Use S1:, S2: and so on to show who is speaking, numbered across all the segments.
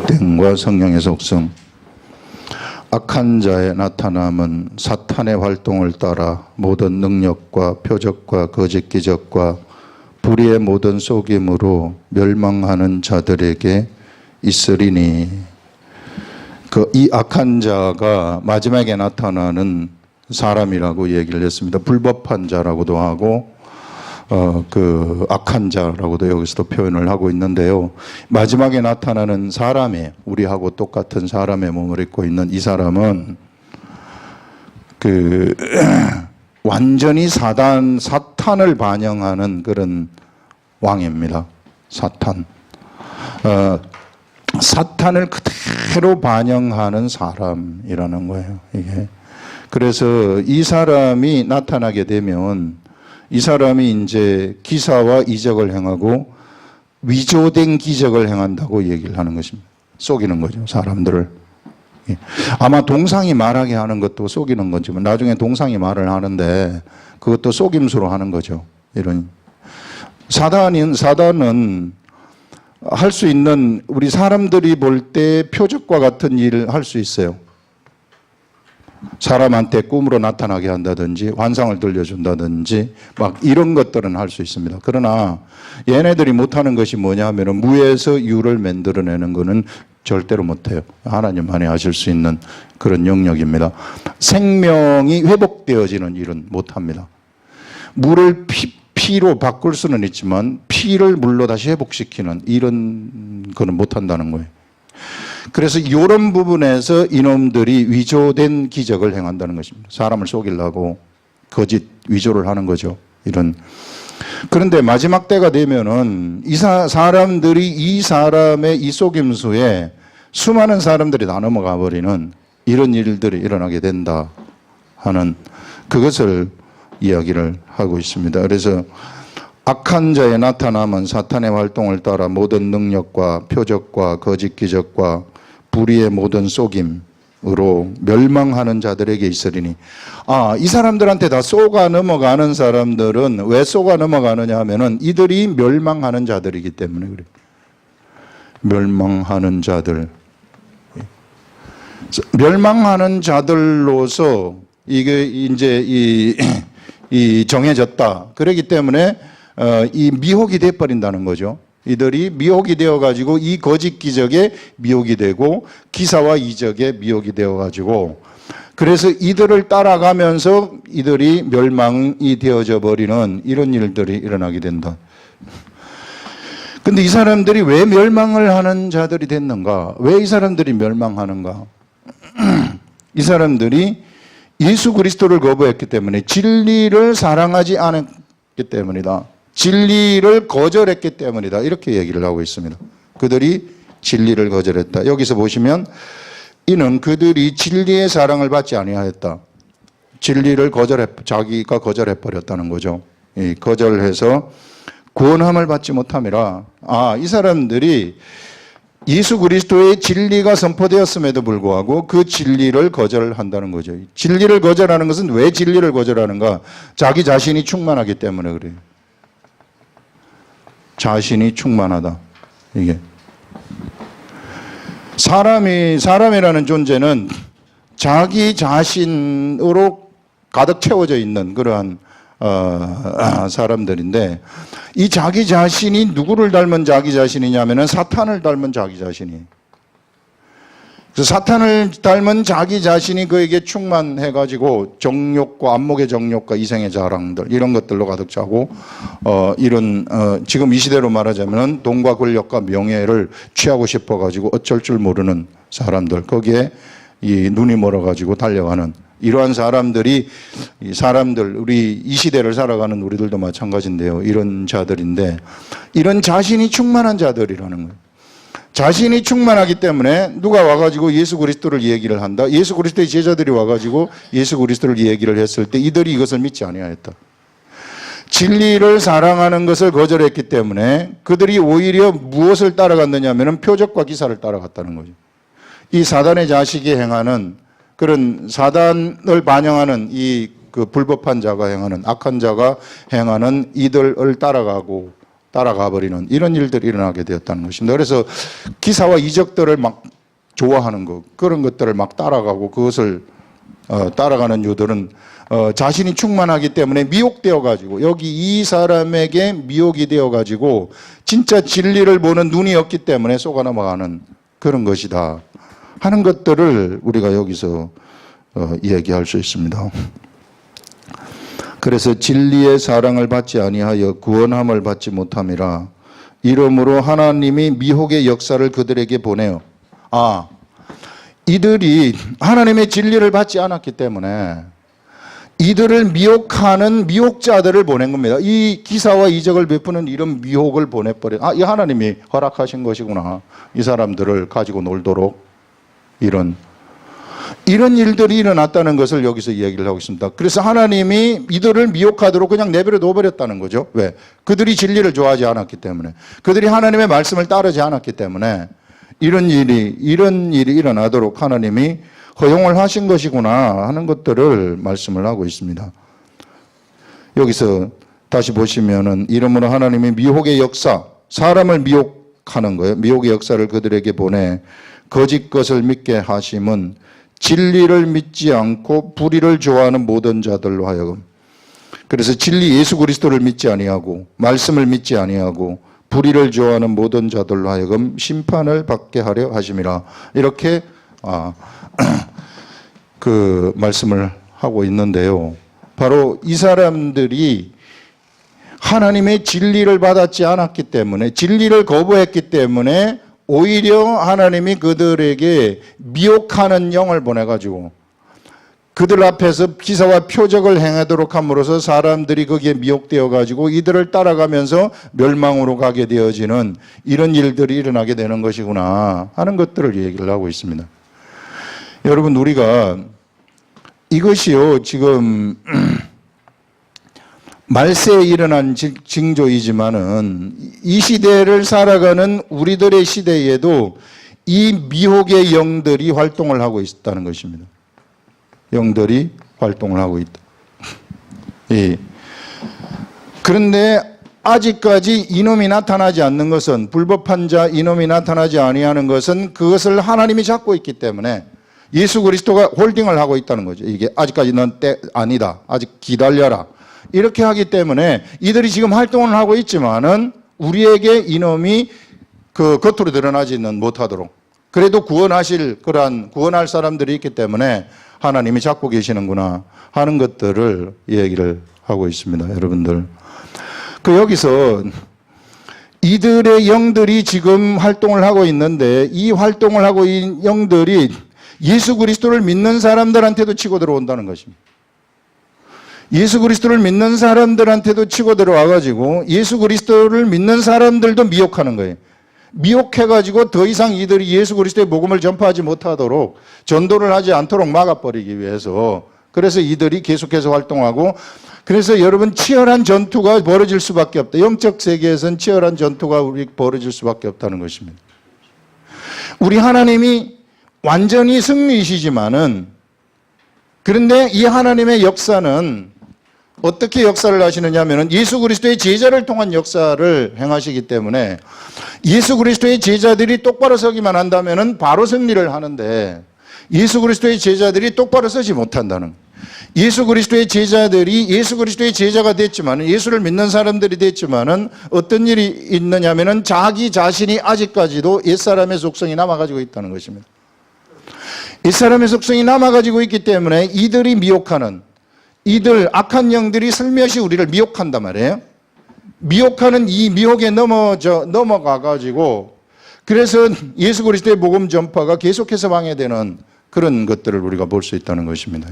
S1: 복된과 성령의 속성. 악한 자의 나타남은 사탄의 활동을 따라 모든 능력과 표적과 거짓 기적과 불의의 모든 속임으로 멸망하는 자들에게 있으리니, 이 악한 자가 마지막에 나타나는 사람이라고 얘기를 했습니다. 불법한 자라고도 하고 악한 자라고도 여기서도 표현을 하고 있는데요. 마지막에 나타나는 사람의, 우리하고 똑같은 사람의 몸을 입고 있는 이 사람은 완전히 사탄을 반영하는 그런 왕입니다. 사탄. 사탄을 그대로 반영하는 사람이라는 거예요, 이게. 그래서 이 사람이 나타나게 되면 이 사람이 이제 기사와 이적을 행하고 위조된 기적을 행한다고 얘기를 하는 것입니다. 속이는 거죠, 사람들을. 아마 동상이 말하게 하는 것도 속이는 거지만 나중에 동상이 말을 하는데 그것도 속임수로 하는 거죠. 이런 사단은 할 수 있는, 우리 사람들이 볼 때 표적과 같은 일을 할 수 있어요. 사람한테 꿈으로 나타나게 한다든지 환상을 들려준다든지 막 이런 것들은 할 수 있습니다. 그러나 얘네들이 못하는 것이 뭐냐 하면 무에서 유를 만들어내는 것은 절대로 못해요. 하나님만이 하실 수 있는 그런 영역입니다. 생명이 회복되어지는 일은 못합니다. 물을 피로 바꿀 수는 있지만 피를 물로 다시 회복시키는 이런 거는 못한다는 거예요. 그래서 이런 부분에서 이놈들이 위조된 기적을 행한다는 것입니다. 사람을 속이려고 거짓 위조를 하는 거죠. 이런. 그런데 마지막 때가 되면은 사람들이 이 사람의 이 속임수에 수많은 사람들이 다 넘어가 버리는 이런 일들이 일어나게 된다 하는 그것을 이야기를 하고 있습니다. 그래서 악한 자의 나타남은 사탄의 활동을 따라 모든 능력과 표적과 거짓 기적과 불의의 모든 속임으로 멸망하는 자들에게 있으리니, 이 사람들한테 다 쏘가 넘어가는 사람들은 왜 쏘가 넘어가느냐 하면은 이들이 멸망하는 자들이기 때문에 그래요. 멸망하는 자들. 멸망하는 자들로서 이게 이제 이 정해졌다. 그렇기 때문에 이 미혹이 돼버린다는 거죠. 이들이 미혹이 되어가지고 이 거짓 기적에 미혹이 되고 기사와 이적에 미혹이 되어가지고 그래서 이들을 따라가면서 이들이 멸망이 되어져 버리는 이런 일들이 일어나게 된다. 근데 이 사람들이 왜 멸망을 하는 자들이 됐는가? 왜 이 사람들이 멸망하는가? 이 사람들이 예수 그리스도를 거부했기 때문에, 진리를 사랑하지 않았기 때문이다. 진리를 거절했기 때문이다. 이렇게 얘기를 하고 있습니다. 그들이 진리를 거절했다. 여기서 보시면 이는 그들이 진리의 사랑을 받지 아니하였다. 진리를 자기가 거절해 버렸다는 거죠. 거절해서 구원함을 받지 못함이라. 이 사람들이 예수 그리스도의 진리가 선포되었음에도 불구하고 그 진리를 거절한다는 거죠. 진리를 거절하는 것은 왜 진리를 거절하는가? 자기 자신이 충만하기 때문에 그래요. 자신이 충만하다. 이게. 사람이라는 존재는 자기 자신으로 가득 채워져 있는 그러한 사람들인데, 이 자기 자신이 누구를 닮은 자기 자신이냐면은 사탄을 닮은 자기 자신이. 그래서 사탄을 닮은 자기 자신이 그에게 충만해가지고 정욕과 안목의 정욕과 이생의 자랑들 이런 것들로 가득 차고 지금 이 시대로 말하자면은 돈과 권력과 명예를 취하고 싶어가지고 어쩔 줄 모르는 사람들, 거기에 이 눈이 멀어가지고 달려가는 이러한 사람들이, 우리 이 시대를 살아가는 우리들도 마찬가지인데요. 이런 자들인데, 이런 자신이 충만한 자들이라는 거예요. 자신이 충만하기 때문에 누가 와가지고 예수 그리스도를 얘기를 한다. 예수 그리스도의 제자들이 와가지고 예수 그리스도를 얘기를 했을 때 이들이 이것을 믿지 아니하였다. 진리를 사랑하는 것을 거절했기 때문에 그들이 오히려 무엇을 따라갔느냐 하면 표적과 기사를 따라갔다는 거죠. 이 사단의 자식이 행하는 그런 사단을 반영하는 그 불법한 자가 행하는, 악한 자가 행하는 이들을 따라가고 따라가 버리는 이런 일들이 일어나게 되었다는 것입니다. 그래서 기사와 이적들을 막 좋아하는 것, 그런 것들을 막 따라가고 그것을 따라가는 유들은 자신이 충만하기 때문에 미혹되어 가지고 여기 이 사람에게 미혹이 되어 가지고 진짜 진리를 보는 눈이 없기 때문에 속아 넘어가는 그런 것이다 하는 것들을 우리가 여기서 얘기할 수 있습니다. 그래서 진리의 사랑을 받지 아니하여 구원함을 받지 못함이라. 이러므로 하나님이 미혹의 역사를 그들에게 보내요. 이들이 하나님의 진리를 받지 않았기 때문에 이들을 미혹하는 미혹자들을 보낸 겁니다. 이 기사와 이적을 베푸는 이런 미혹을 보내버려. 이 하나님이 허락하신 것이구나. 이 사람들을 가지고 놀도록 이런 일들이 일어났다는 것을 여기서 이야기를 하고 있습니다. 그래서 하나님이 이들을 미혹하도록 그냥 내버려 둬버렸다는 거죠. 왜? 그들이 진리를 좋아하지 않았기 때문에. 그들이 하나님의 말씀을 따르지 않았기 때문에 이런 일이 일어나도록 하나님이 허용을 하신 것이구나 하는 것들을 말씀을 하고 있습니다. 여기서 다시 보시면은 이러므로 하나님이 미혹의 역사, 사람을 미혹하는 거예요. 미혹의 역사를 그들에게 보내 거짓 것을 믿게 하심은 진리를 믿지 않고 불의를 좋아하는 모든 자들로 하여금. 그래서 진리 예수 그리스도를 믿지 아니하고 말씀을 믿지 아니하고 불의를 좋아하는 모든 자들로 하여금 심판을 받게 하려 하심이라. 이렇게 그 말씀을 하고 있는데요. 바로 이 사람들이 하나님의 진리를 받았지 않았기 때문에, 진리를 거부했기 때문에 오히려 하나님이 그들에게 미혹하는 영을 보내가지고 그들 앞에서 기사와 표적을 행하도록 함으로써 사람들이 거기에 미혹되어 가지고 이들을 따라가면서 멸망으로 가게 되어지는 이런 일들이 일어나게 되는 것이구나 하는 것들을 얘기를 하고 있습니다. 여러분, 우리가 이것이요 지금 말세에 일어난 징조이지만은 이 시대를 살아가는 우리들의 시대에도 이 미혹의 영들이 활동을 하고 있다는 것입니다. 영들이 활동을 하고 있다. 예. 그런데 아직까지 이놈이 나타나지 않는 것은, 불법한 자 이놈이 나타나지 아니하는 것은 그것을 하나님이 잡고 있기 때문에 예수 그리스도가 홀딩을 하고 있다는 거죠. 이게 아직까지는 때 아니다. 아직 기다려라. 이렇게 하기 때문에 이들이 지금 활동을 하고 있지만은 우리에게 이놈이 그 겉으로 드러나지는 못하도록, 그래도 구원할 사람들이 있기 때문에 하나님이 잡고 계시는구나 하는 것들을 얘기를 하고 있습니다. 여러분들, 여기서 이들의 영들이 지금 활동을 하고 있는데 이 활동을 하고 있는 영들이 예수 그리스도를 믿는 사람들한테도 치고 들어온다는 것입니다. 예수 그리스도를 믿는 사람들한테도 치고 들어와가지고 예수 그리스도를 믿는 사람들도 미혹하는 거예요. 미혹해가지고 더 이상 이들이 예수 그리스도의 복음을 전파하지 못하도록, 전도를 하지 않도록 막아버리기 위해서, 그래서 이들이 계속해서 활동하고, 그래서 여러분 치열한 전투가 벌어질 수밖에 없다. 영적 세계에서는 치열한 전투가 벌어질 수밖에 없다는 것입니다. 우리 하나님이 완전히 승리이시지만은, 그런데 이 하나님의 역사는 어떻게 역사를 하시느냐 하면 예수 그리스도의 제자를 통한 역사를 행하시기 때문에 예수 그리스도의 제자들이 똑바로 서기만 한다면 바로 승리를 하는데, 예수 그리스도의 제자들이 똑바로 서지 못한다는, 예수 그리스도의 제자들이 예수 그리스도의 제자가 됐지만, 예수를 믿는 사람들이 됐지만은 어떤 일이 있느냐 하면은 자기 자신이 아직까지도 옛사람의 속성이 남아가지고 있다는 것입니다. 옛사람의 속성이 남아가지고 있기 때문에 이들이 미혹하는, 이들 악한 영들이 슬며시 우리를 미혹한단 말이에요. 미혹하는 이 미혹에 넘어가가지고, 그래서 예수 그리스도의 복음 전파가 계속해서 방해되는 그런 것들을 우리가 볼 수 있다는 것입니다.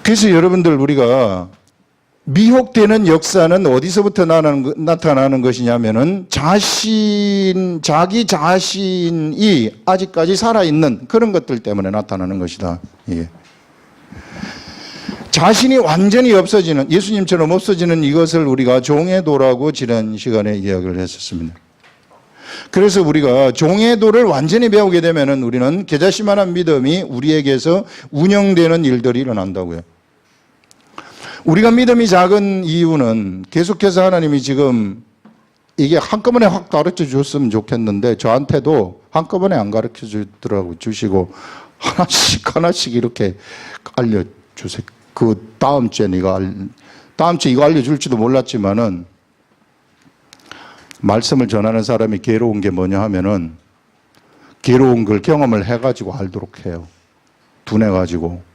S1: 그래서 여러분들, 우리가 미혹되는 역사는 어디서부터 나타나는 것이냐면은 자기 자신이 아직까지 살아있는 그런 것들 때문에 나타나는 것이다. 예. 자신이 완전히 없어지는, 예수님처럼 없어지는 이것을 우리가 종의 도라고 지난 시간에 이야기를 했었습니다. 그래서 우리가 종의 도를 완전히 배우게 되면은 우리는 계자씨만한 믿음이 우리에게서 운영되는 일들이 일어난다고요. 우리가 믿음이 작은 이유는 계속해서 하나님이 지금 이게 한꺼번에 확 가르쳐 줬으면 좋겠는데 저한테도 한꺼번에 안 가르쳐 주시고 하나씩 이렇게 알려주세요. 그 다음 주에 다음 주에 이거 알려줄지도 몰랐지만은 말씀을 전하는 사람이 괴로운 게 뭐냐 하면은 괴로운 걸 경험을 해가지고 알도록 해요. 둔해가지고.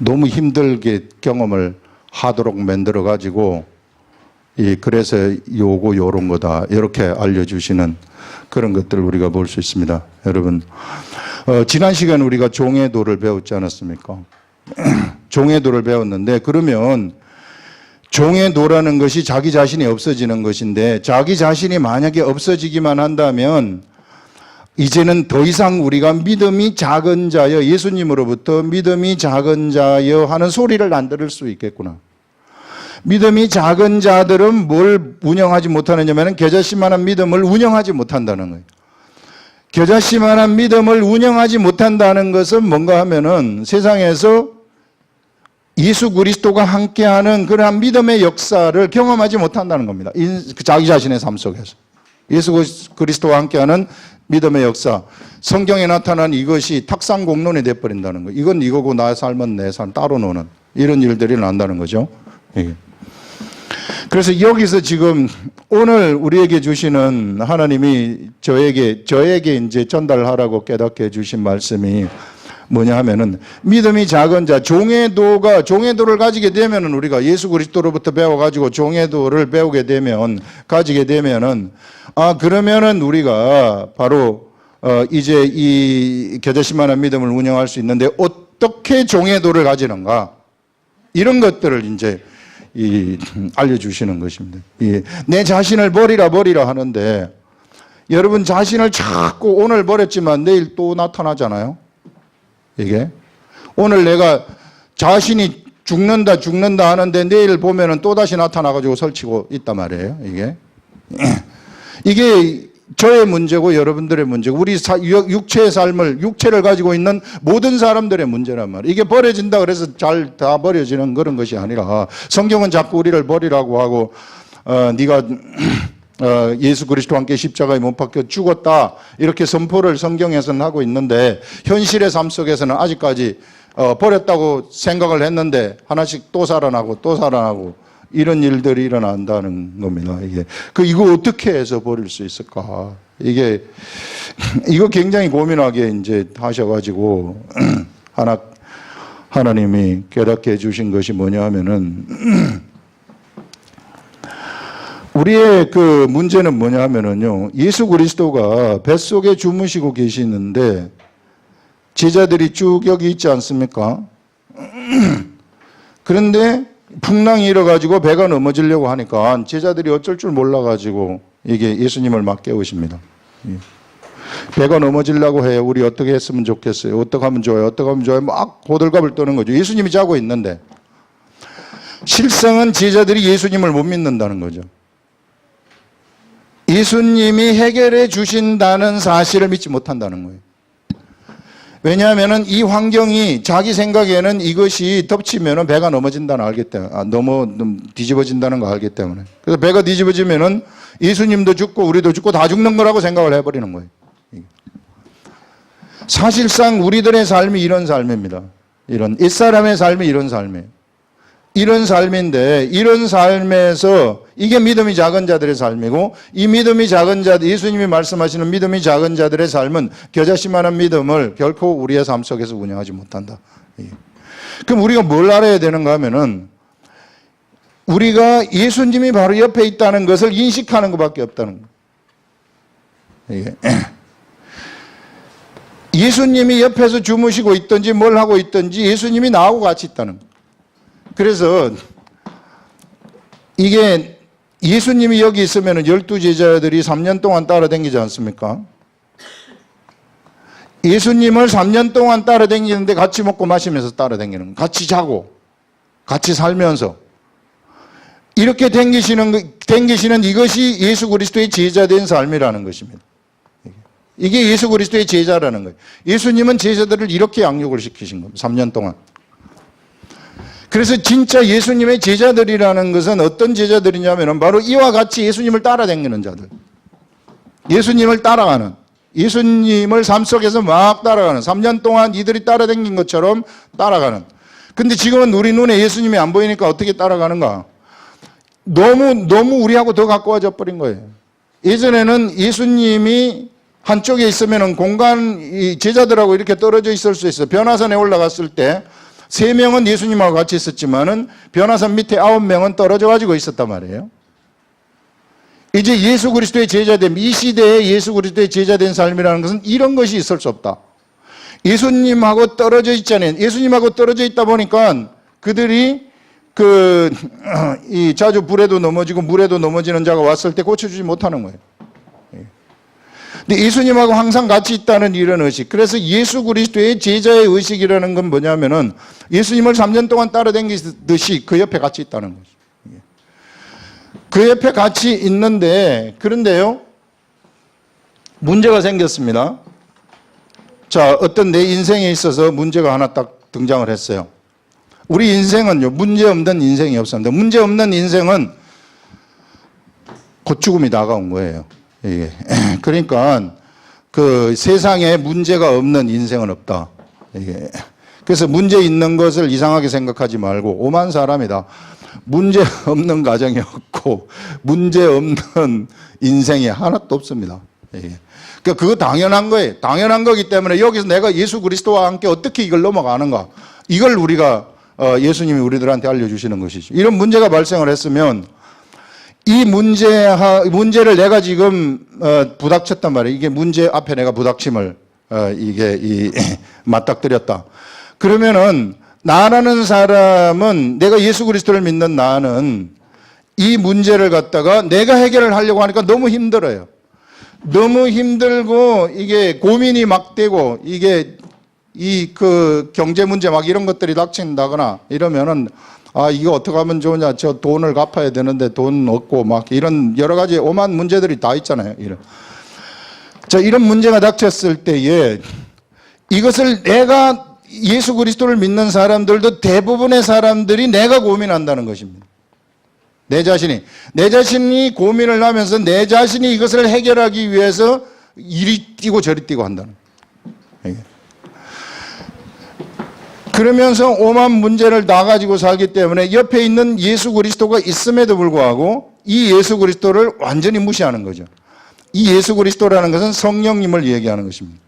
S1: 너무 힘들게 경험을 하도록 만들어가지고 그래서 요런 거다. 이렇게 알려주시는 그런 것들을 우리가 볼 수 있습니다. 여러분, 지난 시간에 우리가 종의 도를 배웠지 않았습니까? 종의 도를 배웠는데 그러면 종의 도라는 것이 자기 자신이 없어지는 것인데 자기 자신이 만약에 없어지기만 한다면 이제는 더 이상 우리가 믿음이 작은 자여, 예수님으로부터 믿음이 작은 자여 하는 소리를 안 들을 수 있겠구나. 믿음이 작은 자들은 뭘 운영하지 못하느냐면 겨자씨만한 믿음을 운영하지 못한다는 거예요. 겨자씨만한 믿음을 운영하지 못한다는 것은 뭔가 하면은 세상에서 예수 그리스도가 함께하는 그러한 믿음의 역사를 경험하지 못한다는 겁니다. 자기 자신의 삶 속에서. 예수 그리스도와 함께하는 믿음의 역사. 성경에 나타난 이것이 탁상공론이 돼버린다는 거예요. 이건 이거고 나의 삶은 내 삶 따로 노는 이런 일들이 난다는 거죠. 그래서 여기서 지금 오늘 우리에게 주시는 하나님이 저에게 이제 전달하라고 깨닫게 해주신 말씀이 뭐냐 하면은 믿음이 작은 자, 종의도를 가지게 되면은 우리가 예수 그리스도로부터 배워가지고 종의도를 배우게 되면, 가지게 되면은, 그러면은 우리가 바로, 이제 이 겨자씨만한 믿음을 운영할 수 있는데 어떻게 종의도를 가지는가? 이런 것들을 이제 알려주시는 것입니다. 내 자신을 버리라 하는데 여러분 자신을 자꾸 오늘 버렸지만 내일 또 나타나잖아요. 이게 오늘 내가 자신이 죽는다 하는데 내일 보면은 또 다시 나타나가지고 설치고 있단 말이에요. 이게 저의 문제고 여러분들의 문제고 우리 육체의 삶을 육체를 가지고 있는 모든 사람들의 문제란 말이에요. 이게 버려진다 그래서 잘 다 버려지는 그런 것이 아니라 성경은 자꾸 우리를 버리라고 하고 네가 예수 그리스도와 함께 십자가에 못 박혀 죽었다 이렇게 선포를 성경에서는 하고 있는데 현실의 삶 속에서는 아직까지 버렸다고 생각을 했는데 하나씩 또 살아나고 이런 일들이 일어난다는 겁니다. 이거 어떻게 해서 버릴 수 있을까? 이거 굉장히 고민하게 이제 하셔가지고 하나님이 깨닫게 해주신 것이 뭐냐 하면은 우리의 그 문제는 뭐냐 하면은요, 예수 그리스도가 뱃속에 주무시고 계시는데 제자들이 쭉 여기 있지 않습니까? 그런데 풍랑이 일어가지고 배가 넘어지려고 하니까 제자들이 어쩔 줄 몰라가지고 이게 예수님을 막 깨우십니다. 배가 넘어지려고 해요. 우리 어떻게 했으면 좋겠어요? 어떻게 하면 좋아요? 막 호들갑을 떠는 거죠. 예수님이 자고 있는데 실상은 제자들이 예수님을 못 믿는다는 거죠. 예수님이 해결해 주신다는 사실을 믿지 못한다는 거예요. 왜냐하면 이 환경이 자기 생각에는 이것이 덮치면 배가 넘어진다는 알기 때문에, 뒤집어진다는 거 알기 때문에. 그래서 배가 뒤집어지면 예수님도 죽고 우리도 죽고 다 죽는 거라고 생각을 해버리는 거예요. 사실상 우리들의 삶이 이런 삶입니다. 옛사람의 삶이 이런 삶이에요. 이런 삶인데 이런 삶에서 이게 믿음이 작은 자들의 삶이고 이 믿음이 작은 자들, 예수님이 말씀하시는 믿음이 작은 자들의 삶은 겨자씨만한 믿음을 결코 우리의 삶 속에서 운영하지 못한다. 그럼 우리가 뭘 알아야 되는가 하면은 우리가 예수님이 바로 옆에 있다는 것을 인식하는 것밖에 없다는 거예요. 예수님이 옆에서 주무시고 있든지 뭘 하고 있든지 예수님이 나하고 같이 있다는 거예요. 그래서 이게 예수님이 여기 있으면 12제자들이 3년 동안 따라다니지 않습니까? 예수님을 3년 동안 따라다니는데 같이 먹고 마시면서 따라다니는 거예요. 같이 자고 같이 살면서 이렇게 다니시는 이것이 예수 그리스도의 제자된 삶이라는 것입니다. 이게 예수 그리스도의 제자라는 거예요. 예수님은 제자들을 이렇게 양육을 시키신 겁니다. 3년 동안. 그래서 진짜 예수님의 제자들이라는 것은 어떤 제자들이냐면 바로 이와 같이 예수님을 따라다니는 자들. 예수님을 따라가는, 예수님을 삶 속에서 막 따라가는, 3년 동안 이들이 따라다닌 것처럼 따라가는. 근데 지금은 우리 눈에 예수님이 안 보이니까 어떻게 따라가는가? 너무 우리하고 더 가까워져 버린 거예요. 예전에는 예수님이 한쪽에 있으면 제자들하고 이렇게 떨어져 있을 수 있어요. 변화산에 올라갔을 때 3명은 예수님하고 같이 있었지만은 변화산 밑에 9명은 떨어져 가지고 있었단 말이에요. 이제 예수 그리스도의 제자됨, 이 시대에 예수 그리스도의 제자된 삶이라는 것은 이런 것이 있을 수 없다. 예수님하고 떨어져 있잖아요. 예수님하고 떨어져 있다 보니까 그들이 자주 불에도 넘어지고 물에도 넘어지는 자가 왔을 때 고쳐주지 못하는 거예요. 근데 예수님하고 항상 같이 있다는 이런 의식. 그래서 예수 그리스도의 제자의 의식이라는 건 뭐냐면은 예수님을 3년 동안 따라다니듯이 그 옆에 같이 있다는 거죠. 그 옆에 같이 있는데, 그런데요, 문제가 생겼습니다. 자, 어떤 내 인생에 있어서 문제가 하나 딱 등장을 했어요. 우리 인생은요, 문제 없는 인생이 없습니다. 문제 없는 인생은 곧 죽음이 다가온 거예요. 이게. 그러니까 그 세상에 문제가 없는 인생은 없다. 이게. 그래서 문제 있는 것을 이상하게 생각하지 말고 오만 사람이다. 문제 없는 가정이 없고 문제 없는 인생이 하나도 없습니다. 이게. 그러니까 그거 당연한 거예요. 당연한 거기 때문에 여기서 내가 예수 그리스도와 함께 어떻게 이걸 넘어가는가. 이걸 우리가 예수님이 우리들한테 알려주시는 것이죠. 이런 문제가 발생을 했으면 이 문제를 내가 지금 부닥쳤단 말이에요. 이게 문제 앞에 내가 부닥침을 맞닥뜨렸다. 그러면은 나라는 사람은, 내가 예수 그리스도를 믿는 나는 이 문제를 갖다가 내가 해결을 하려고 하니까 너무 힘들어요. 너무 힘들고 이게 고민이 막 되고 이게 경제 문제 막 이런 것들이 닥친다거나 이러면은 이거 어떻게 하면 좋으냐, 저 돈을 갚아야 되는데 돈 없고 막 이런 여러 가지 오만 문제들이 다 있잖아요. 이런 문제가 닥쳤을 때에 이것을 내가 예수 그리스도를 믿는 사람들도 대부분의 사람들이 내가 고민한다는 것입니다. 내 자신이 고민을 하면서 내 자신이 이것을 해결하기 위해서 이리 뛰고 저리 뛰고 한다는 거예요. 그러면서 오만 문제를 다 가지고 살기 때문에 옆에 있는 예수 그리스도가 있음에도 불구하고 이 예수 그리스도를 완전히 무시하는 거죠. 이 예수 그리스도라는 것은 성령님을 얘기하는 것입니다.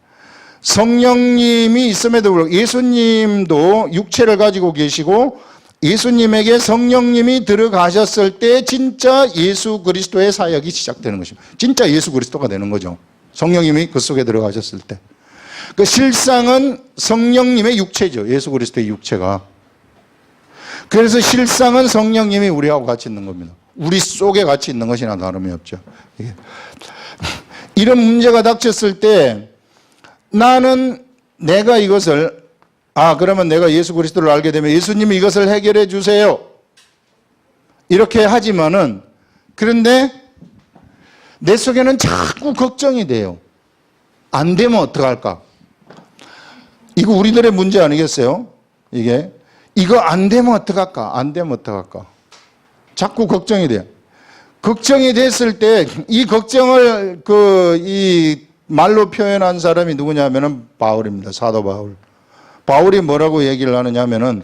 S1: 성령님이 있음에도 불구하고 예수님도 육체를 가지고 계시고 예수님에게 성령님이 들어가셨을 때 진짜 예수 그리스도의 사역이 시작되는 것입니다. 진짜 예수 그리스도가 되는 거죠. 성령님이 그 속에 들어가셨을 때. 그 실상은 성령님의 육체죠. 예수 그리스도의 육체가. 그래서 실상은 성령님이 우리하고 같이 있는 겁니다. 우리 속에 같이 있는 것이나 다름이 없죠. 이런 문제가 닥쳤을 때 나는 내가 이것을 그러면 내가 예수 그리스도를 알게 되면 예수님이 이것을 해결해 주세요. 이렇게 하지만은 그런데 내 속에는 자꾸 걱정이 돼요. 안 되면 어떡할까? 이거 우리들의 문제 아니겠어요? 이거 안 되면 어떡할까? 안 되면 어떡할까? 자꾸 걱정이 돼요. 걱정이 됐을 때 이 걱정을 이 말로 표현한 사람이 누구냐면은 바울입니다. 사도 바울. 바울이 뭐라고 얘기를 하느냐면은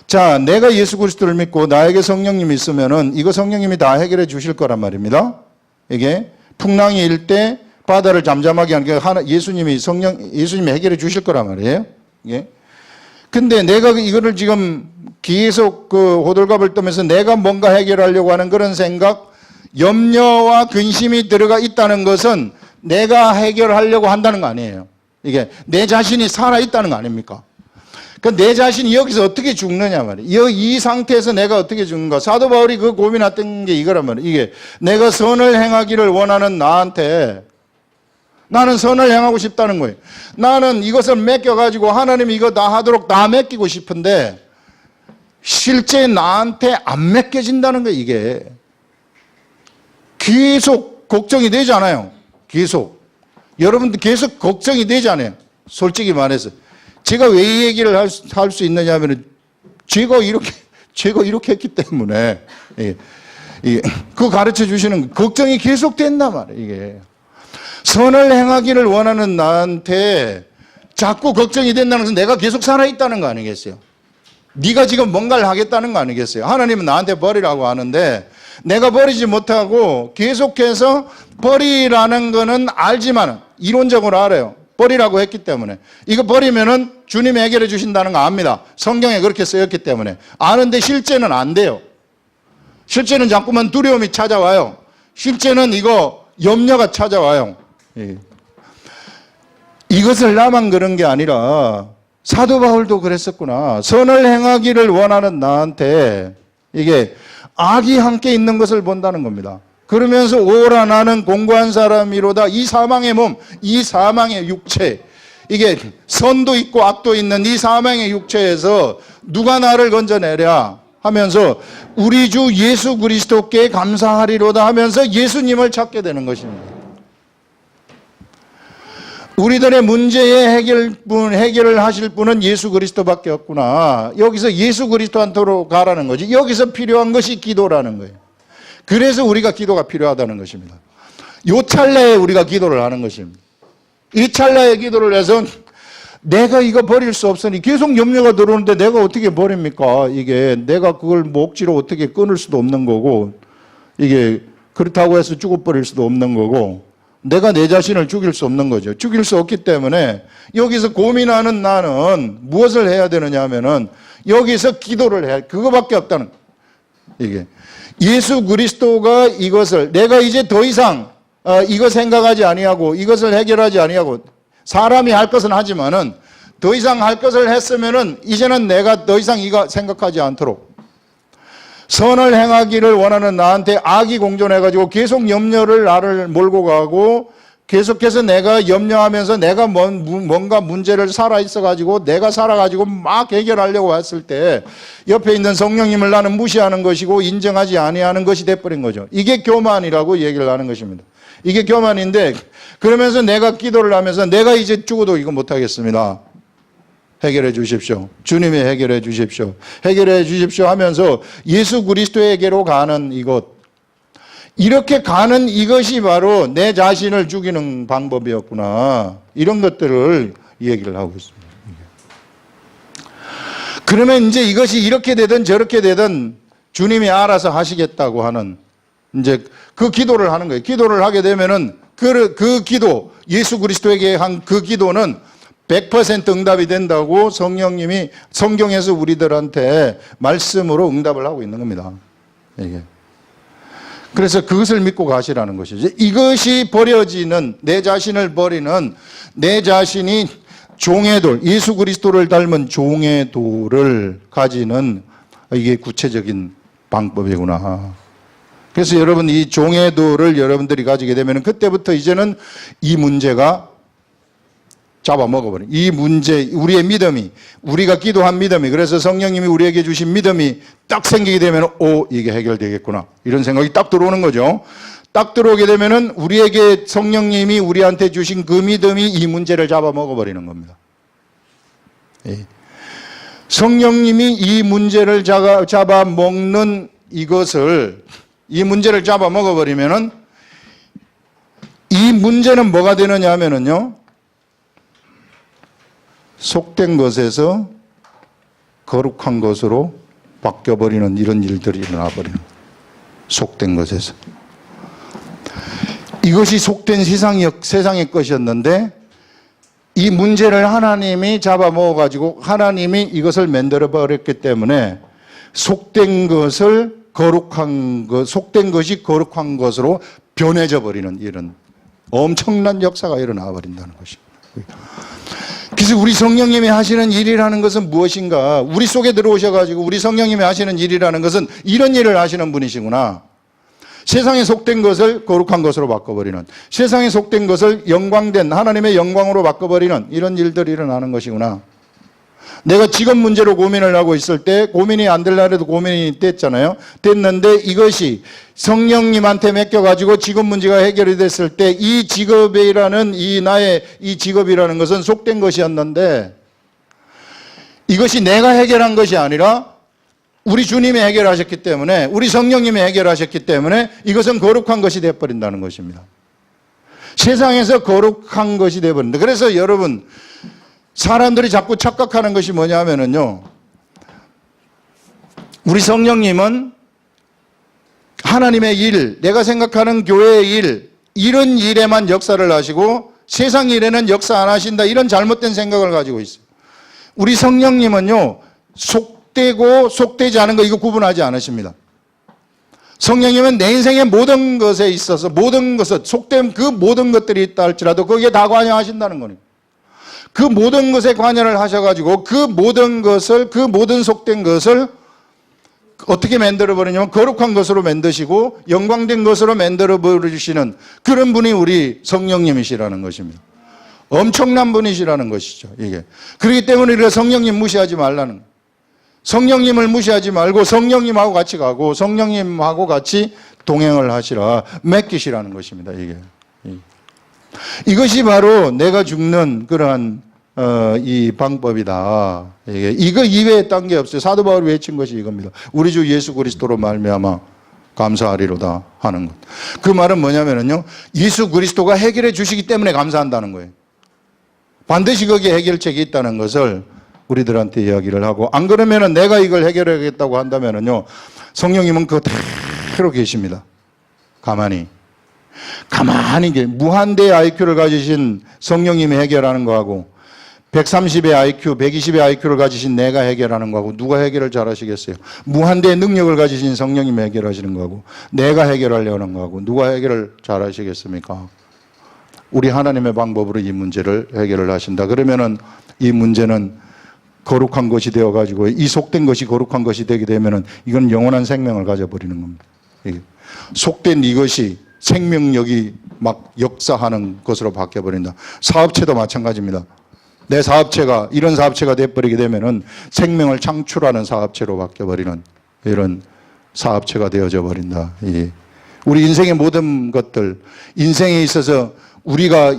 S1: 자, 내가 예수 그리스도를 믿고 나에게 성령님이 있으면은 이거 성령님이 다 해결해 주실 거란 말입니다. 이게 풍랑이 일 때 바다를 잠잠하게 하는 게 예수님이 해결해 주실 거란 말이에요. 근데 내가 이거를 지금 계속 호들갑을 떠면서 내가 뭔가 해결하려고 하는 그런 생각, 염려와 근심이 들어가 있다는 것은 내가 해결하려고 한다는 거 아니에요. 이게 내 자신이 살아있다는 거 아닙니까? 내 자신이 여기서 어떻게 죽느냐 말이에요. 이 상태에서 내가 어떻게 죽는가. 사도 바울이 그 고민했던 게 이거란 말이에요. 이게 내가 선을 행하기를 원하는 나한테 나는 선을 행하고 싶다는 거예요. 나는 이것을 맡겨가지고 하나님이 이거 다 하도록 다 맡기고 싶은데 실제 나한테 안 맡겨진다는 거예요. 이게 계속 걱정이 되잖아요. 계속 여러분들 계속 걱정이 되잖아요. 솔직히 말해서 제가 왜 이 얘기를 할 수 있느냐 하면 죄가 이렇게 했기 때문에 그 가르쳐 주시는 걱정이 계속된단 말이에요. 이게 선을 행하기를 원하는 나한테 자꾸 걱정이 된다는 것은 내가 계속 살아있다는 거 아니겠어요? 네가 지금 뭔가를 하겠다는 거 아니겠어요? 하나님은 나한테 버리라고 하는데 내가 버리지 못하고 계속해서 버리라는 거는 알지만 이론적으로 알아요. 버리라고 했기 때문에. 이거 버리면은 주님이 해결해 주신다는 거 압니다. 성경에 그렇게 쓰였기 때문에. 아는데 실제는 안 돼요. 실제는 자꾸만 두려움이 찾아와요. 실제는 이거 염려가 찾아와요. 이것을 나만 그런 게 아니라 사도 바울도 그랬었구나. 선을 행하기를 원하는 나한테 이게 악이 함께 있는 것을 본다는 겁니다. 그러면서 오라 나는 공고한 사람이로다. 이 사망의 몸, 이 사망의 육체, 이게 선도 있고 악도 있는 이 사망의 육체에서 누가 나를 건져내랴 하면서 우리 주 예수 그리스도께 감사하리로다 하면서 예수님을 찾게 되는 것입니다. 우리들의 문제의 해결을 하실 분은 예수 그리스도밖에 없구나. 여기서 예수 그리스도한테로 가라는 거지. 여기서 필요한 것이 기도라는 거예요. 그래서 우리가 기도가 필요하다는 것입니다. 요 찰나에 우리가 기도를 하는 것입니다. 이 찰나에 기도를 해서 내가 이거 버릴 수 없으니 계속 염려가 들어오는데 내가 어떻게 버립니까? 이게 내가 그걸 뭐 억지로 어떻게 끊을 수도 없는 거고 이게 그렇다고 해서 죽어버릴 수도 없는 거고 내가 내 자신을 죽일 수 없는 거죠. 죽일 수 없기 때문에 여기서 고민하는 나는 무엇을 해야 되느냐 하면은 여기서 기도를 해야 그거밖에 없다는 이게 예수 그리스도가 이것을 내가 이제 더 이상 이거 생각하지 아니하고 이것을 해결하지 아니하고 사람이 할 것은 하지만은 더 이상 할 것을 했으면은 이제는 내가 더 이상 이거 생각하지 않도록 선을 행하기를 원하는 나한테 악이 공존해가지고 계속 염려를 나를 몰고 가고 계속해서 내가 염려하면서 내가 뭔가 문제를 살아있어가지고 내가 살아가지고 막 해결하려고 했을 때 옆에 있는 성령님을 나는 무시하는 것이고 인정하지 아니하는 것이 돼버린 거죠. 이게 교만이라고 얘기를 하는 것입니다. 이게 교만인데 그러면서 내가 기도를 하면서 내가 이제 죽어도 이거 못하겠습니다. 해결해 주십시오. 주님이 해결해 주십시오. 해결해 주십시오 하면서 예수 그리스도에게로 가는 이것. 이렇게 가는 이것이 바로 내 자신을 죽이는 방법이었구나. 이런 것들을 얘기를 하고 있습니다. 그러면 이제 이것이 이렇게 되든 저렇게 되든 주님이 알아서 하시겠다고 하는 이제 그 기도를 하는 거예요. 기도를 하게 되면은 그 기도, 예수 그리스도에게 한 그 기도는 100% 응답이 된다고 성령님이 성경에서 우리들한테 말씀으로 응답을 하고 있는 겁니다. 이게. 그래서 그것을 믿고 가시라는 것이죠. 이것이 버려지는 내 자신을 버리는 내 자신이 종의 돌, 예수 그리스도를 닮은 종의 돌을 가지는 이게 구체적인 방법이구나. 그래서 여러분 이 종의 돌을 여러분들이 가지게 되면 그때부터 이제는 이 문제가 잡아먹어버린 이 문제, 우리의 믿음이, 우리가 기도한 믿음이, 그래서 성령님이 우리에게 주신 믿음이 딱 생기게 되면 이게 해결되겠구나 이런 생각이 딱 들어오는 거죠. 딱 들어오게 되면은 우리에게 성령님이 우리한테 주신 그 믿음이 이 문제를 잡아먹어버리는 겁니다. 성령님이 이 문제를 잡아먹는 이것을, 이 문제를 잡아먹어버리면은 이 문제는 뭐가 되느냐 하면은요, 속된 것에서 거룩한 것으로 바뀌어버리는 이런 일들이 일어나버리는 거예요. 속된 것에서. 이것이 속된 세상의 것이었는데 이 문제를 하나님이 잡아먹어가지고 하나님이 이것을 만들어버렸기 때문에 속된 것을 거룩한 것, 속된 것이 거룩한 것으로 변해져 버리는 이런 엄청난 역사가 일어나 버린다는 것입니다. 그래서 우리 성령님이 하시는 일이라는 것은 무엇인가? 우리 속에 들어오셔가지고 우리 성령님이 하시는 일이라는 것은 이런 일을 하시는 분이시구나. 세상에 속된 것을 거룩한 것으로 바꿔버리는, 세상에 속된 것을 영광된 하나님의 영광으로 바꿔버리는 이런 일들이 일어나는 것이구나. 내가 직업 문제로 고민을 하고 있을 때 고민이 안 될 날에도 고민이 됐잖아요. 됐는데 이것이 성령님한테 맡겨가지고 직업 문제가 해결이 됐을 때 이 직업이라는 나의 이 직업이라는 것은 속된 것이었는데 이것이 내가 해결한 것이 아니라 우리 주님이 해결하셨기 때문에, 우리 성령님이 해결하셨기 때문에 이것은 거룩한 것이 되어버린다는 것입니다. 세상에서 거룩한 것이 되어버린다. 그래서 여러분, 사람들이 자꾸 착각하는 것이 뭐냐면요, 우리 성령님은 하나님의 일, 내가 생각하는 교회의 일, 이런 일에만 역사를 하시고 세상 일에는 역사 안 하신다, 이런 잘못된 생각을 가지고 있어요. 우리 성령님은요, 속되고 속되지 않은 거 이거 구분하지 않으십니다. 성령님은 내 인생의 모든 것에 있어서 모든 것을, 속된 그 모든 것들이 있다 할지라도 거기에 다 관여하신다는 거예요. 그 모든 것에 관여를 하셔가지고 그 모든 것을, 그 모든 속된 것을 어떻게 만들어버리냐면 거룩한 것으로 만드시고 영광된 것으로 만들어버리시는 그런 분이 우리 성령님이시라는 것입니다. 엄청난 분이시라는 것이죠, 이게. 그렇기 때문에 우리가 성령님 무시하지 말라는 거예요. 성령님을 무시하지 말고 성령님하고 같이 가고 성령님하고 같이 동행을 하시라, 맡기시라는 것입니다, 이게. 이것이 바로 내가 죽는 그러한 이 방법이다. 이거 이외에 딴 게 없어요. 사도 바울이 외친 것이 이겁니다. 우리 주 예수 그리스도로 말미암아 감사하리로다 하는 것. 그 말은 뭐냐면요, 예수 그리스도가 해결해 주시기 때문에 감사한다는 거예요. 반드시 거기에 해결책이 있다는 것을 우리들한테 이야기를 하고, 안 그러면은 내가 이걸 해결하겠다고 한다면은요, 성령님은 그대로 계십니다. 가만히 무한대의 IQ를 가지신 성령님이 해결하는 거하고 130의 IQ, 120의 IQ를 가지신 내가 해결하는 거하고 누가 해결을 잘 하시겠어요? 무한대의 능력을 가지신 성령님이 해결하시는 거하고 내가 해결하려는 거하고 누가 해결을 잘 하시겠습니까? 우리 하나님의 방법으로 이 문제를 해결을 하신다. 그러면은 이 문제는 거룩한 것이 되어가지고, 이 속된 것이 거룩한 것이 되게 되면은 이건 영원한 생명을 가져버리는 겁니다. 속된 이것이 생명력이 막 역사하는 것으로 바뀌어버린다. 사업체도 마찬가지입니다. 내 사업체가 이런 사업체가 되어버리게 되면은 생명을 창출하는 사업체로 바뀌어버리는 이런 사업체가 되어져 버린다. 우리 인생의 모든 것들, 인생에 있어서 우리가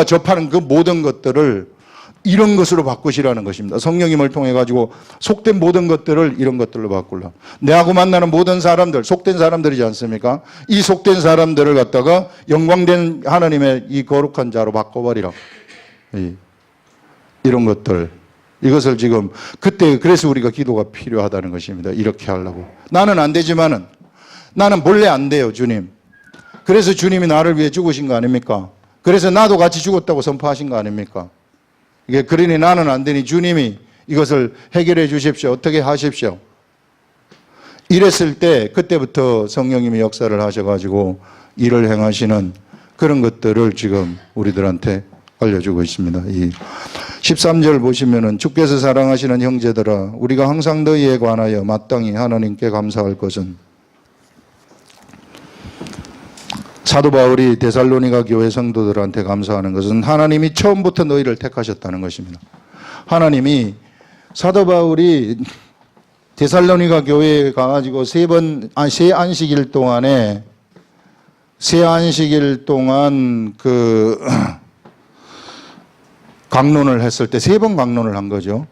S1: 접하는 그 모든 것들을 이런 것으로 바꾸시라는 것입니다. 성령님을 통해 가지고 속된 모든 것들을 이런 것들로 바꾸려. 내하고 만나는 모든 사람들, 속된 사람들이지 않습니까? 이 속된 사람들을 갖다가 영광된 하나님의 이 거룩한 자로 바꿔버리라. 이런 것들, 이것을 지금 그래서 우리가 기도가 필요하다는 것입니다. 이렇게 하려고. 나는 안 되지만은, 나는 본래 안 돼요, 주님. 그래서 주님이 나를 위해 죽으신 거 아닙니까? 그래서 나도 같이 죽었다고 선포하신 거 아닙니까? 그러니 나는 안 되니 주님이 이것을 해결해 주십시오. 어떻게 하십시오. 이랬을 때 그때부터 성령님이 역사를 하셔가지고 일을 행하시는 그런 것들을 지금 우리들한테 알려주고 있습니다. 이 13절 보시면은, 주께서 사랑하시는 형제들아, 우리가 항상 너희에 관하여 마땅히 하나님께 감사할 것은, 사도 바울이 데살로니가 교회 성도들한테 감사하는 것은 하나님이 처음부터 너희를 택하셨다는 것입니다. 하나님이, 사도 바울이 데살로니가 교회에 가가지고 새 안식일 동안 그 강론을 했을 때 3번 강론을 한 거죠.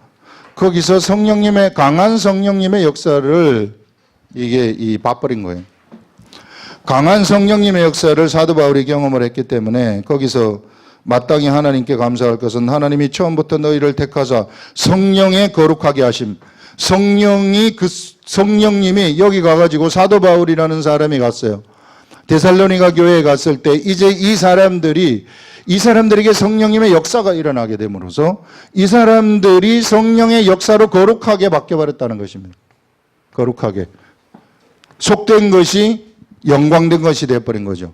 S1: 거기서 강한 성령님의 역사를 봐버린 거예요. 강한 성령님의 역사를 사도 바울이 경험을 했기 때문에 거기서 마땅히 하나님께 감사할 것은, 하나님이 처음부터 너희를 택하사 성령의 거룩하게 하심. 성령님이 여기 가가지고 사도 바울이라는 사람이 갔어요. 데살로니가 교회에 갔을 때 이제 이 사람들에게 성령님의 역사가 일어나게 됨으로써 이 사람들이 성령의 역사로 거룩하게 바뀌어버렸다는 것입니다. 거룩하게. 속된 것이 영광된 것이 되어버린 거죠.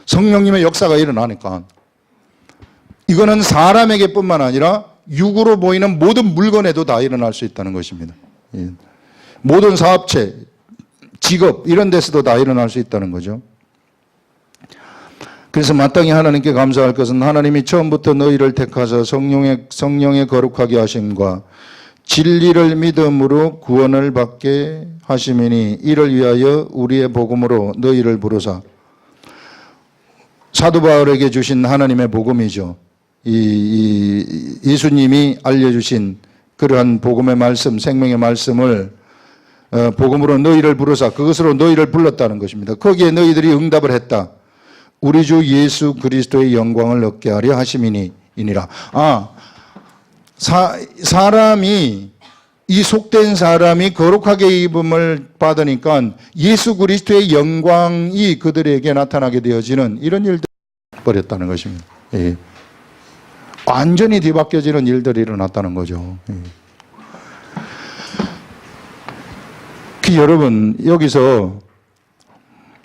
S1: 성령님의 역사가 일어나니까. 이거는 사람에게 뿐만 아니라 육으로 보이는 모든 물건에도 다 일어날 수 있다는 것입니다. 모든 사업체, 직업 이런 데서도 다 일어날 수 있다는 거죠. 그래서 마땅히 하나님께 감사할 것은, 하나님이 처음부터 너희를 택하사 성령의 거룩하게 하심과 진리를 믿음으로 구원을 받게 하심이니, 이를 위하여 우리의 복음으로 너희를 부르사. 사도 바울에게 주신 하나님의 복음이죠. 예수님이 알려주신 그러한 복음의 말씀, 생명의 말씀을 복음으로 너희를 부르사 그것으로 너희를 불렀다는 것입니다. 거기에 너희들이 응답을 했다. 우리 주 예수 그리스도의 영광을 얻게 하려 하심이니라. 사람이 이 속된 사람이 거룩하게 입음을 받으니까 예수 그리스도의 영광이 그들에게 나타나게 되어지는 이런 일들이 벌였다는 것입니다. 예. 완전히 뒤바뀌어지는 일들이 일어났다는 거죠. 예. 여러분 여기서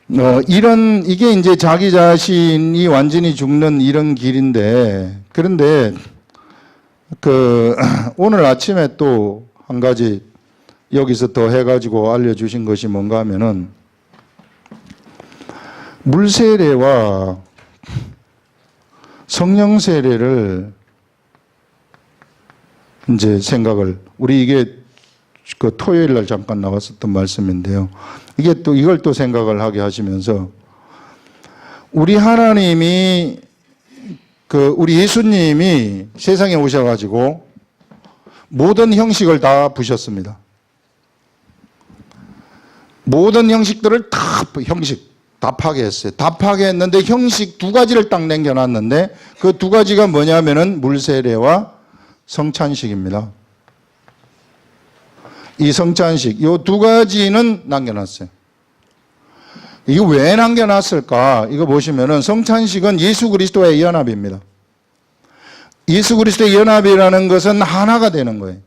S1: 이게 이제 자기 자신이 완전히 죽는 이런 길인데, 그런데 오늘 아침에 또 한 가지 여기서 더 해가지고 알려주신 것이 뭔가 하면은 물 세례와 성령 세례를 이제 생각을, 우리 이게 토요일 날 잠깐 나왔었던 말씀인데요. 이걸 또 생각을 하게 하시면서 우리 하나님이 우리 예수님이 세상에 오셔가지고 모든 형식을 다 부셨습니다. 모든 형식들을 다 파괴했어요. 다 파괴했는데 형식 두 가지를 딱 남겨놨는데 그 두 가지가 뭐냐면은 물세례와 성찬식입니다. 이 성찬식, 이 두 가지는 남겨놨어요. 이거 왜 남겨놨을까? 이거 보시면은 성찬식은 예수 그리스도의 연합입니다. 예수 그리스도의 연합이라는 것은 하나가 되는 거예요.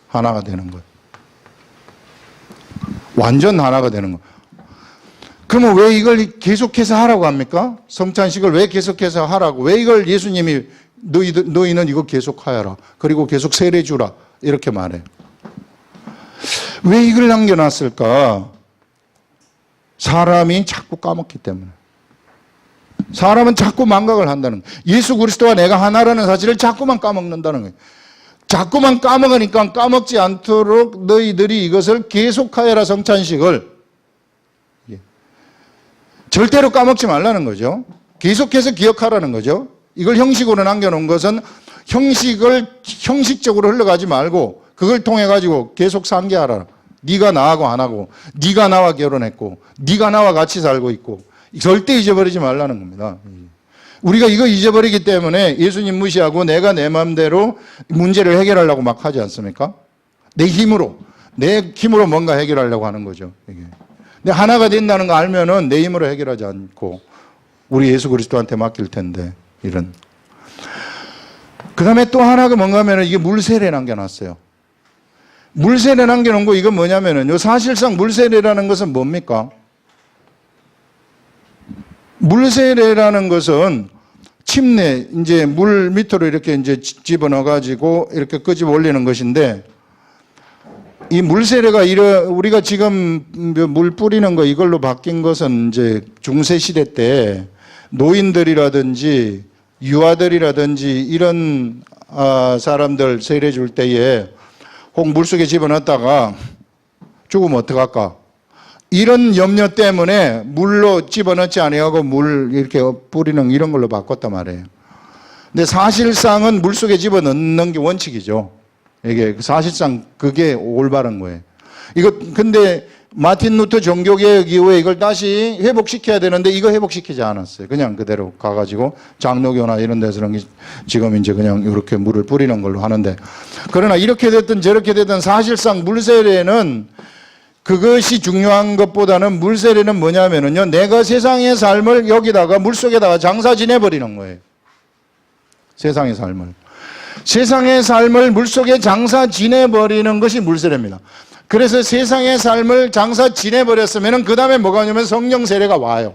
S1: 하나가 되는 거예요. 완전 하나가 되는 거예요. 그러면 왜 이걸 계속해서 하라고 합니까? 성찬식을 왜 계속해서 하라고? 왜 이걸 예수님이 너희는 이거 계속하여라. 그리고 계속 세례 주라. 이렇게 말해요. 왜 이걸 남겨놨을까? 사람이 자꾸 까먹기 때문에. 사람은 자꾸 망각을 한다는 거예요. 예수 그리스도와 내가 하나라는 사실을 자꾸만 까먹는다는 거예요. 자꾸만 까먹으니까 까먹지 않도록 너희들이 이것을 계속하여라 성찬식을. 절대로 까먹지 말라는 거죠. 계속해서 기억하라는 거죠. 이걸 형식으로 남겨놓은 것은 형식적으로 흘러가지 말고 그걸 통해 가지고 계속 상기하라. 네가 나하고 안 하고, 네가 나와 결혼했고, 네가 나와 같이 살고 있고, 절대 잊어버리지 말라는 겁니다. 우리가 이거 잊어버리기 때문에 예수님 무시하고 내가 내 마음대로 문제를 해결하려고 막 하지 않습니까? 내 힘으로 뭔가 해결하려고 하는 거죠. 이게. 근데 하나가 된다는 거 알면은 내 힘으로 해결하지 않고 우리 예수 그리스도한테 맡길 텐데, 이런. 그 다음에 또 하나가 뭔가 하면은 이게 물세례 남겨놨어요. 물세례 남겨놓은 거 이건 뭐냐면은요, 사실상 물세례라는 것은 뭡니까? 물세례라는 것은 침내, 이제 물 밑으로 이렇게 이제 집어넣어가지고 이렇게 끄집어 올리는 것인데, 이 물세례가 우리가 지금 물 뿌리는 거 이걸로 바뀐 것은 이제 중세시대 때 노인들이라든지 유아들이라든지 이런 사람들 세례 줄 때에 혹 물속에 집어넣었다가 죽으면 어떡할까? 이런 염려 때문에 물로 집어넣지 아니하고 물 이렇게 뿌리는 이런 걸로 바꿨단 말이에요. 근데 사실상은 물속에 집어넣는 게 원칙이죠. 이게 사실상 그게 올바른 거예요. 근데 마틴 루터 종교개혁 이후에 이걸 다시 회복시켜야 되는데 이거 회복시키지 않았어요. 그냥 그대로 가가지고 장로교나 이런 데서는 지금 이제 그냥 이렇게 물을 뿌리는 걸로 하는데, 그러나 이렇게 됐든 저렇게 됐든 사실상 물세례는 그것이 중요한 것보다는 물세례는 뭐냐면은요, 내가 세상의 삶을 여기다가 물속에다가 장사 지내버리는 거예요. 세상의 삶을 물속에 장사 지내버리는 것이 물세례입니다. 그래서 세상의 삶을 장사 지내버렸으면 그 다음에 뭐가 오냐면 성령 세례가 와요.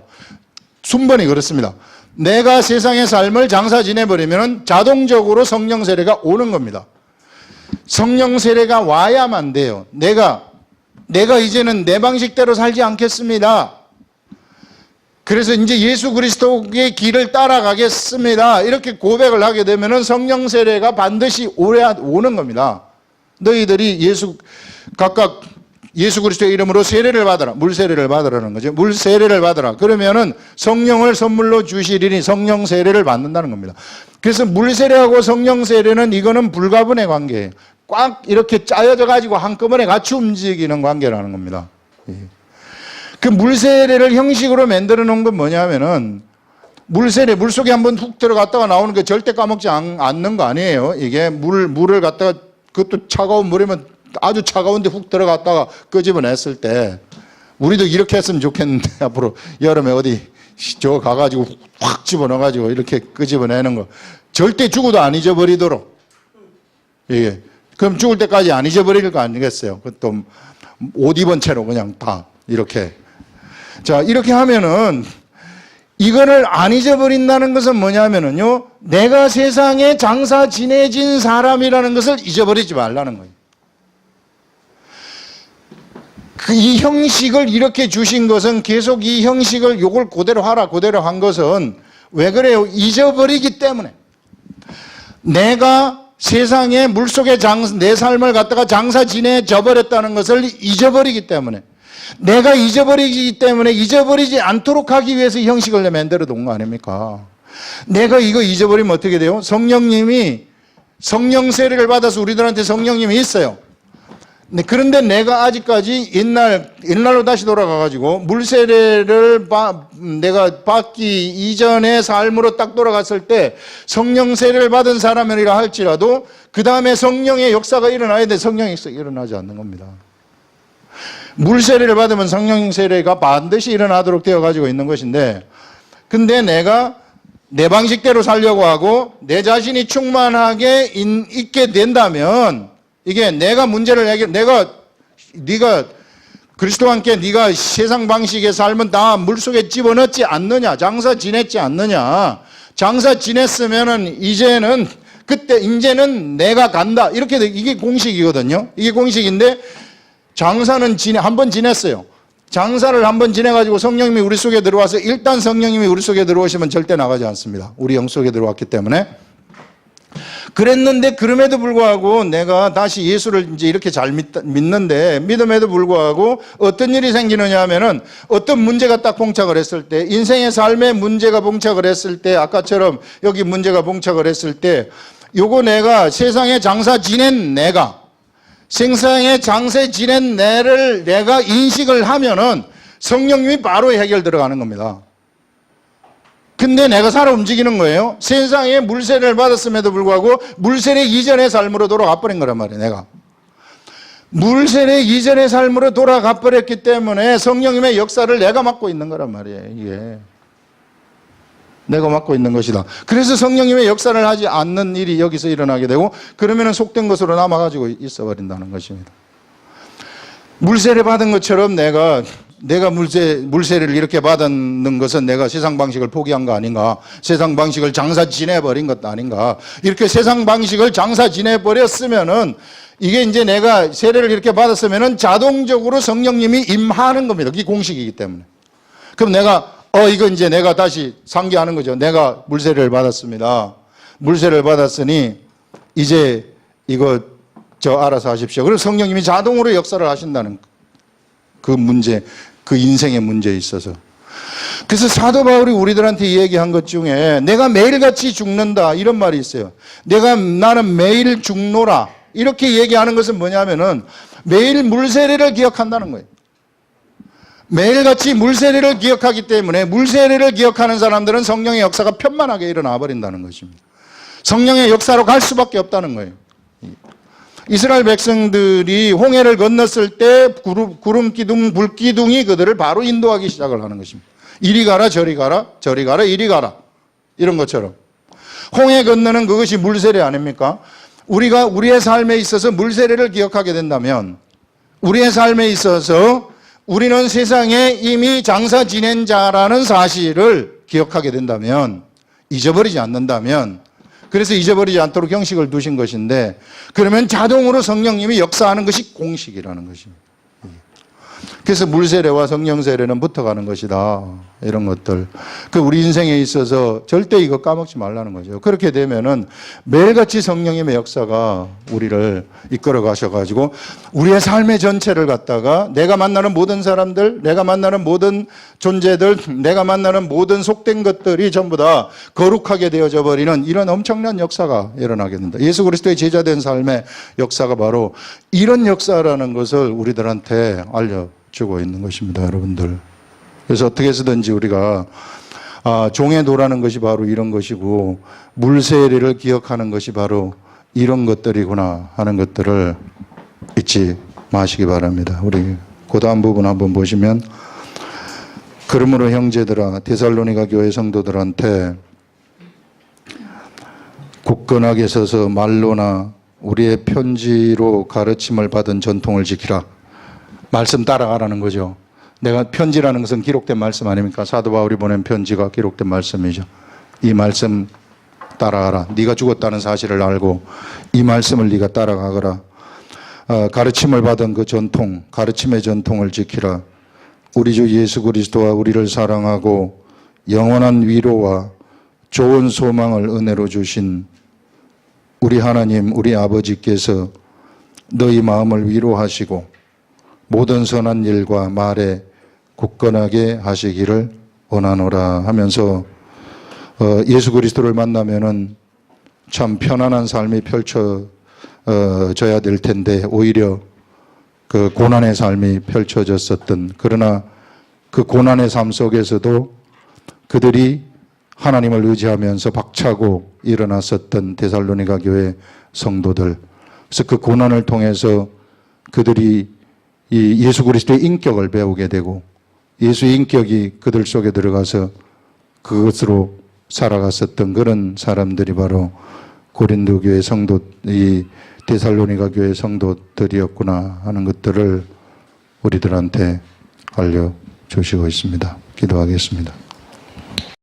S1: 순번이 그렇습니다. 내가 세상의 삶을 장사 지내버리면 자동적으로 성령 세례가 오는 겁니다. 성령 세례가 와야만 돼요. 내가 이제는 내 방식대로 살지 않겠습니다. 그래서 이제 예수 그리스도의 길을 따라가겠습니다. 이렇게 고백을 하게 되면은 성령 세례가 반드시 오는 겁니다. 너희들이 각각 예수 그리스도의 이름으로 세례를 받아라. 물세례를 받으라는 거죠. 물세례를 받아라. 그러면은 성령을 선물로 주시리니 성령 세례를 받는다는 겁니다. 그래서 물세례하고 성령 세례는 이거는 불가분의 관계예요. 꽉 이렇게 짜여져 가지고 한꺼번에 같이 움직이는 관계라는 겁니다. 그 물세례를 형식으로 만들어 놓은 건 뭐냐면은 물세례, 물속에 한번 훅 들어갔다가 나오는 게 절대 까먹지 않는 거 아니에요. 이게 물을 갖다가 그것도 차가운 물이면 아주 차가운데 훅 들어갔다가 끄집어냈을 때 우리도 이렇게 했으면 좋겠는데 앞으로 여름에 어디 저 가가지고 확 집어넣어가지고 이렇게 끄집어내는 거 절대 죽어도 안 잊어버리도록 이게 그럼 죽을 때까지 안 잊어버릴 거 아니겠어요? 그것도 옷 입은 채로 그냥 다 이렇게 자 이렇게 하면은 이거를 안 잊어버린다는 것은 뭐냐면은요 내가 세상에 장사 지내진 사람이라는 것을 잊어버리지 말라는 거예요. 이 형식을 이렇게 주신 것은 계속 이 형식을 요걸 그대로 하라 그대로 한 것은 왜 그래요? 잊어버리기 때문에 내가 세상에 물속에 내 삶을 갖다가 장사 지내져 버렸다는 것을 잊어버리기 때문에 내가 잊어버리기 때문에 잊어버리지 않도록 하기 위해서 이 형식을 만들어 놓은 거 아닙니까? 내가 이거 잊어버리면 어떻게 돼요? 성령님이 성령 세례를 받아서 우리들한테 성령님이 있어요. 그런데 내가 아직까지 옛날로 다시 돌아가가지고 물세례를 내가 받기 이전의 삶으로 딱 돌아갔을 때 성령 세례를 받은 사람이라 할지라도 그 다음에 성령의 역사가 일어나야 돼. 성령의 역사가 일어나지 않는 겁니다. 물세례를 받으면 성령 세례가 반드시 일어나도록 되어 가지고 있는 것인데 근데 내가 내 방식대로 살려고 하고 내 자신이 충만하게 있게 된다면 이게 내가 문제를 네가 그리스도와 함께 네가 세상 방식의 삶은 다 물속에 집어넣지 않느냐 장사 지냈지 않느냐 장사 지냈으면은 이제는 내가 간다 이렇게 이게 공식이거든요. 이게 공식인데 장사는 한번 지냈어요. 장사를 한번 지내가지고 성령님이 우리 속에 들어와서 일단 성령님이 우리 속에 들어오시면 절대 나가지 않습니다. 우리 영 속에 들어왔기 때문에. 그랬는데 그럼에도 불구하고 내가 다시 예수를 이제 이렇게 잘 믿는데 믿음에도 불구하고 어떤 일이 생기느냐 하면은 어떤 문제가 딱 봉착을 했을 때 인생의 삶에 문제가 봉착을 했을 때 아까처럼 여기 문제가 봉착을 했을 때 요거 내가 세상에 장사 지낸 내가 생사에 장세 지낸 내가 인식을 하면은 성령님이 바로 해결 들어가는 겁니다. 근데 내가 살아 움직이는 거예요. 세상에 물세례를 받았음에도 불구하고 물세례 이전의 삶으로 돌아가 버린 거란 말이에요. 내가 물세례 이전의 삶으로 돌아가 버렸기 때문에 성령님의 역사를 내가 맡고 있는 거란 말이에요. 이게 내가 맡고 있는 것이다. 그래서 성령님의 역사를 하지 않는 일이 여기서 일어나게 되고 그러면 속된 것으로 남아가지고 있어버린다는 것입니다. 물세례 받은 것처럼 내가 물세례를 이렇게 받는 것은 내가 세상 방식을 포기한 거 아닌가, 세상 방식을 장사 지내버린 것 아닌가, 이렇게 세상 방식을 장사 지내버렸으면은 이게 이제 내가 세례를 이렇게 받았으면은 자동적으로 성령님이 임하는 겁니다. 그게 공식이기 때문에. 그럼 내가 이거 이제 내가 다시 상기하는 거죠. 내가 물세례를 받았습니다. 물세례를 받았으니 이제 이거 저 알아서 하십시오. 그리고 성령님이 자동으로 역사를 하신다는 그 문제, 그 인생의 문제에 있어서. 그래서 사도 바울이 우리들한테 얘기한 것 중에 내가 매일같이 죽는다 이런 말이 있어요. 나는 매일 죽노라 이렇게 얘기하는 것은 뭐냐면은 매일 물세례를 기억한다는 거예요. 매일같이 물세례를 기억하기 때문에 물세례를 기억하는 사람들은 성령의 역사가 편만하게 일어나 버린다는 것입니다. 성령의 역사로 갈 수밖에 없다는 거예요. 이스라엘 백성들이 홍해를 건넜을 때 구름 기둥, 불 기둥이 그들을 바로 인도하기 시작을 하는 것입니다. 이리 가라, 저리 가라, 저리 가라, 이리 가라. 이런 것처럼. 홍해 건너는 그것이 물세례 아닙니까? 우리가 우리의 삶에 있어서 물세례를 기억하게 된다면 우리의 삶에 있어서 우리는 세상에 이미 장사 지낸 자라는 사실을 기억하게 된다면 잊어버리지 않는다면 그래서 잊어버리지 않도록 형식을 두신 것인데 그러면 자동으로 성령님이 역사하는 것이 공식이라는 것입니다. 그래서 물세례와 성령세례는 붙어가는 것이다. 이런 것들. 그 우리 인생에 있어서 절대 이거 까먹지 말라는 거죠. 그렇게 되면은 매일같이 성령님의 역사가 우리를 이끌어 가셔가지고 우리의 삶의 전체를 갖다가 내가 만나는 모든 사람들, 내가 만나는 모든 존재들, 내가 만나는 모든 속된 것들이 전부 다 거룩하게 되어져 버리는 이런 엄청난 역사가 일어나게 된다. 예수 그리스도의 제자된 삶의 역사가 바로 이런 역사라는 것을 우리들한테 알려주고 있는 것입니다, 여러분들. 그래서 어떻게 해서든지 우리가 종의 도라는 것이 바로 이런 것이고 물세례를 기억하는 것이 바로 이런 것들이구나 하는 것들을 잊지 마시기 바랍니다. 우리 그 다음 부분 한번 보시면 그러므로 형제들아 데살로니가 교회 성도들한테 굳건하게 서서 말로나 우리의 편지로 가르침을 받은 전통을 지키라. 말씀 따라가라는 거죠. 내가 편지라는 것은 기록된 말씀 아닙니까? 사도 바울이 보낸 편지가 기록된 말씀이죠. 이 말씀 따라가라. 네가 죽었다는 사실을 알고 이 말씀을 네가 따라가거라. 가르침을 받은 그 전통, 가르침의 전통을 지키라. 우리 주 예수 그리스도와 우리를 사랑하고 영원한 위로와 좋은 소망을 은혜로 주신 우리 하나님, 우리 아버지께서 너희 마음을 위로하시고 모든 선한 일과 말에 굳건하게 하시기를 원하노라 하면서 예수 그리스도를 만나면은 참 편안한 삶이 펼쳐져야 될 텐데 오히려 그 고난의 삶이 펼쳐졌었던, 그러나 그 고난의 삶 속에서도 그들이 하나님을 의지하면서 박차고 일어났었던 데살로니가 교회 성도들. 그래서 그 고난을 통해서 그들이 이 예수 그리스도의 인격을 배우게 되고 예수의 인격이 그들 속에 들어가서 그것으로 살아갔었던 그런 사람들이 바로 고린도 교회 성도, 이 데살로니가 교회 성도들이었구나 하는 것들을 우리들한테 알려주시고 있습니다. 기도하겠습니다.